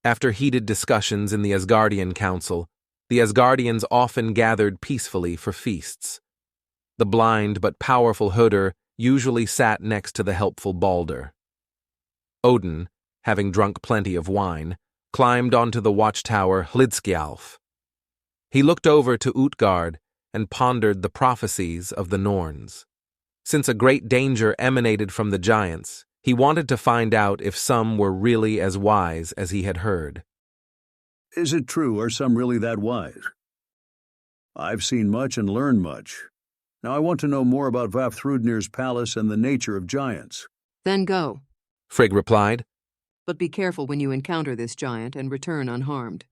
After heated discussions in the Asgardian Council, the Asgardians often gathered peacefully for feasts. The blind but powerful Hödur usually sat next to the helpful Baldur. Odin, having drunk plenty of wine, climbed onto the watchtower Hlidskjalf. He looked over to Utgard and pondered the prophecies of the Norns. Since a great danger emanated from the giants, he wanted to find out if some were really as wise as he had heard. Is it true, are some really that wise? I've seen much and learned much. Now I want to know more about Vafthrudnir's palace and the nature of giants. Then go. Frigg replied. But be careful when you encounter this giant and return unharmed.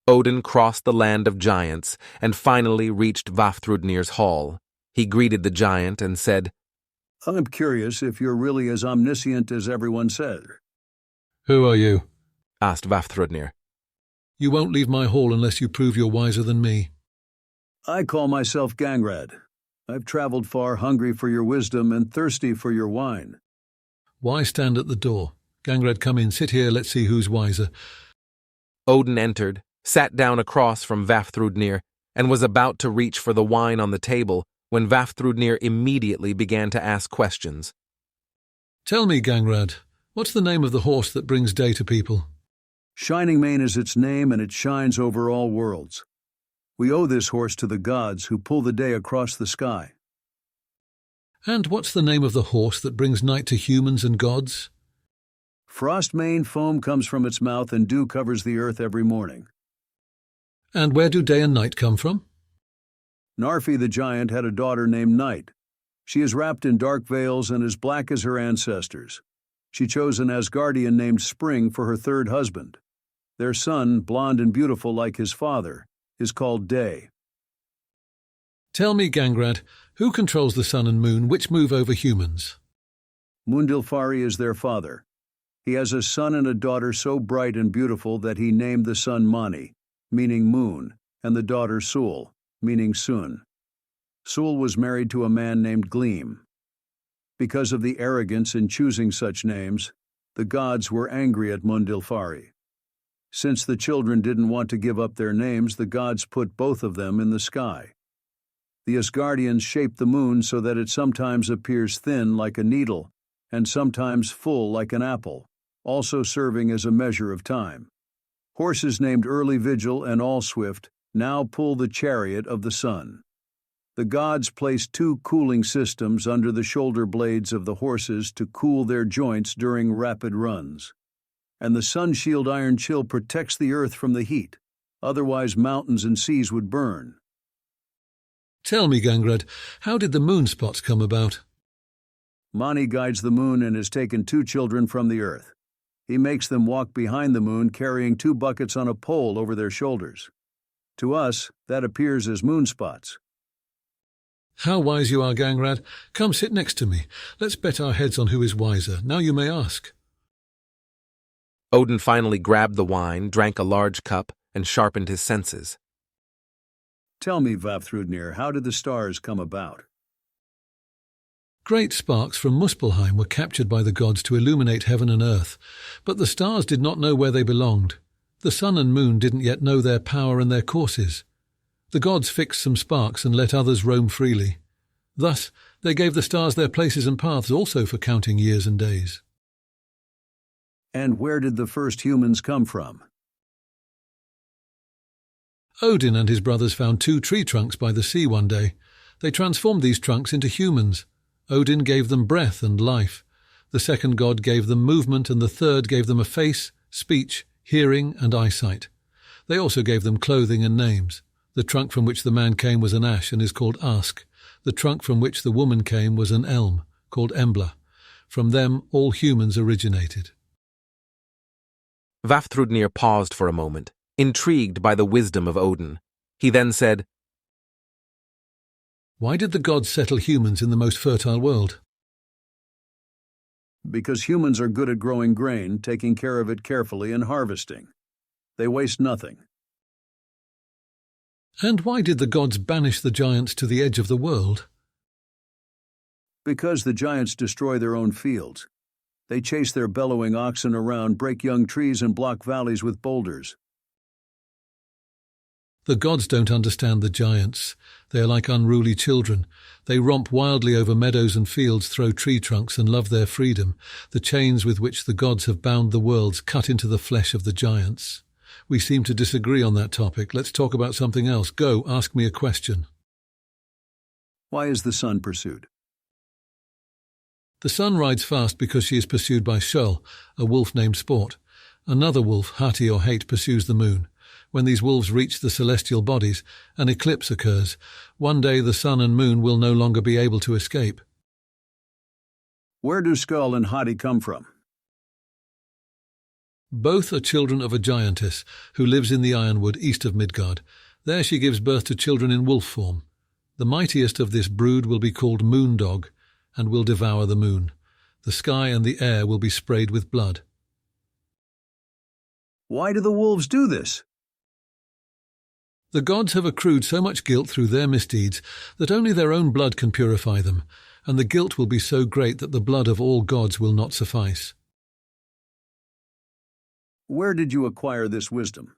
Odin crossed the land of giants and finally reached Vafthrudnir's hall. He greeted the giant and said, I'm curious if you're really as omniscient as everyone says. Who are you? Asked Vafthrudnir. You won't leave my hall unless you prove you're wiser than me. I call myself Gangrad. I've traveled far, hungry for your wisdom and thirsty for your wine. Why stand at the door? Gangrad, come in, sit here, let's see who's wiser. Odin entered, sat down across from Vafthrudnir, and was about to reach for the wine on the table when Vafthrudnir immediately began to ask questions. Tell me, Gangrad, what's the name of the horse that brings day to people? Shining Mane is its name, and it shines over all worlds. We owe this horse to the gods who pull the day across the sky. And what's the name of the horse that brings night to humans and gods? Frostmane, foam comes from its mouth and dew covers the earth every morning. And where do day and night come from? Narfi the giant had a daughter named Night. She is wrapped in dark veils and as black as her ancestors. She chose an Asgardian named Spring for her third husband. Their son, blonde and beautiful like his father, is called Day. Tell me, Gangrad, who controls the sun and moon, which move over humans? Mundilfari is their father. He has a son and a daughter so bright and beautiful that he named the son Mani, meaning moon, and the daughter Sul, meaning Sun. Sul was married to a man named Gleam. Because of the arrogance in choosing such names, the gods were angry at Mundilfari. Since the children didn't want to give up their names, the gods put both of them in the sky. The Asgardians shaped the moon so that it sometimes appears thin like a needle and sometimes full like an apple, also serving as a measure of time. Horses named Early Vigil and Allswift now pull the chariot of the sun. The gods placed 2 cooling systems under the shoulder blades of the horses to cool their joints during rapid runs. And the sun shield iron chill protects the earth from the heat, otherwise mountains and seas would burn. Tell me, Gangrad, how did the moon spots come about? Mani guides the moon and has taken 2 children from the earth. He makes them walk behind the moon carrying 2 buckets on a pole over their shoulders. To us, that appears as moon spots. How wise you are, Gangrad. Come sit next to me. Let's bet our heads on who is wiser. Now you may ask. Odin finally grabbed the wine, drank a large cup, and sharpened his senses. Tell me, Vafthrudnir, how did the stars come about? Great sparks from Muspelheim were captured by the gods to illuminate heaven and earth, but the stars did not know where they belonged. The sun and moon didn't yet know their power and their courses. The gods fixed some sparks and let others roam freely. Thus, they gave the stars their places and paths also for counting years and days. And where did the first humans come from? Odin and his brothers found 2 tree trunks by the sea one day. They transformed these trunks into humans. Odin gave them breath and life. The second god gave them movement, and the third gave them a face, speech, hearing, and eyesight. They also gave them clothing and names. The trunk from which the man came was an ash and is called Ask. The trunk from which the woman came was an elm, called Embla. From them all humans originated. Vafthrudnir paused for a moment, intrigued by the wisdom of Odin. He then said, Why did the gods settle humans in the most fertile world? Because humans are good at growing grain, taking care of it carefully, and harvesting. They waste nothing. And why did the gods banish the giants to the edge of the world? Because the giants destroy their own fields. They chase their bellowing oxen around, break young trees, and block valleys with boulders. The gods don't understand the giants. They are like unruly children. They romp wildly over meadows and fields, throw tree trunks, and love their freedom. The chains with which the gods have bound the worlds cut into the flesh of the giants. We seem to disagree on that topic. Let's talk about something else. Go, ask me a question. Why is the sun pursued? The sun rides fast because she is pursued by Shul, a wolf named Sport. Another wolf, Hati or Hate, pursues the moon. When these wolves reach the celestial bodies, an eclipse occurs. One day the sun and moon will no longer be able to escape. Where do Skull and Hati come from? Both are children of a giantess who lives in the Ironwood east of Midgard. There she gives birth to children in wolf form. The mightiest of this brood will be called Moondog and will devour the moon. The sky and the air will be sprayed with blood. Why do the wolves do this? The gods have accrued so much guilt through their misdeeds that only their own blood can purify them, and the guilt will be so great that the blood of all gods will not suffice. Where did you acquire this wisdom?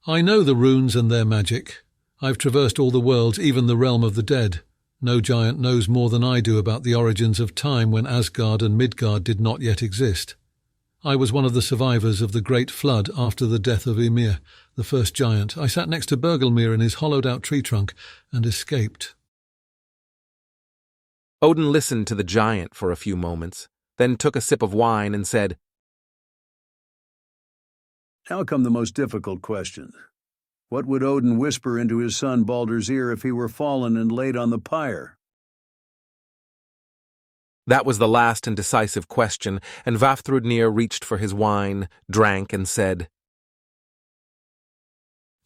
I know the runes and their magic. I've traversed all the worlds, even the realm of the dead. No giant knows more than I do about the origins of time when Asgard and Midgard did not yet exist. I was one of the survivors of the great flood after the death of Ymir, the first giant. I sat next to Bergelmir in his hollowed-out tree trunk and escaped. Odin listened to the giant for a few moments, then took a sip of wine and said, Now come the most difficult question. What would Odin whisper into his son Baldur's ear if he were fallen and laid on the pyre? That was the last and decisive question, and Vafthrudnir reached for his wine, drank, and said,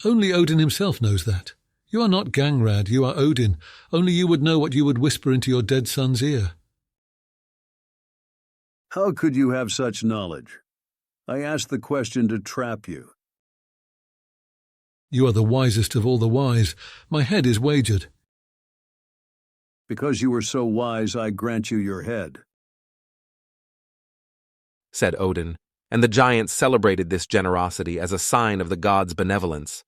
Only Odin himself knows that. You are not Gangrad, you are Odin. Only you would know what you would whisper into your dead son's ear. How could you have such knowledge? I asked the question to trap you. You are the wisest of all the wise. My head is wagered. Because you were so wise, I grant you your head, said Odin, and the giants celebrated this generosity as a sign of the gods' benevolence.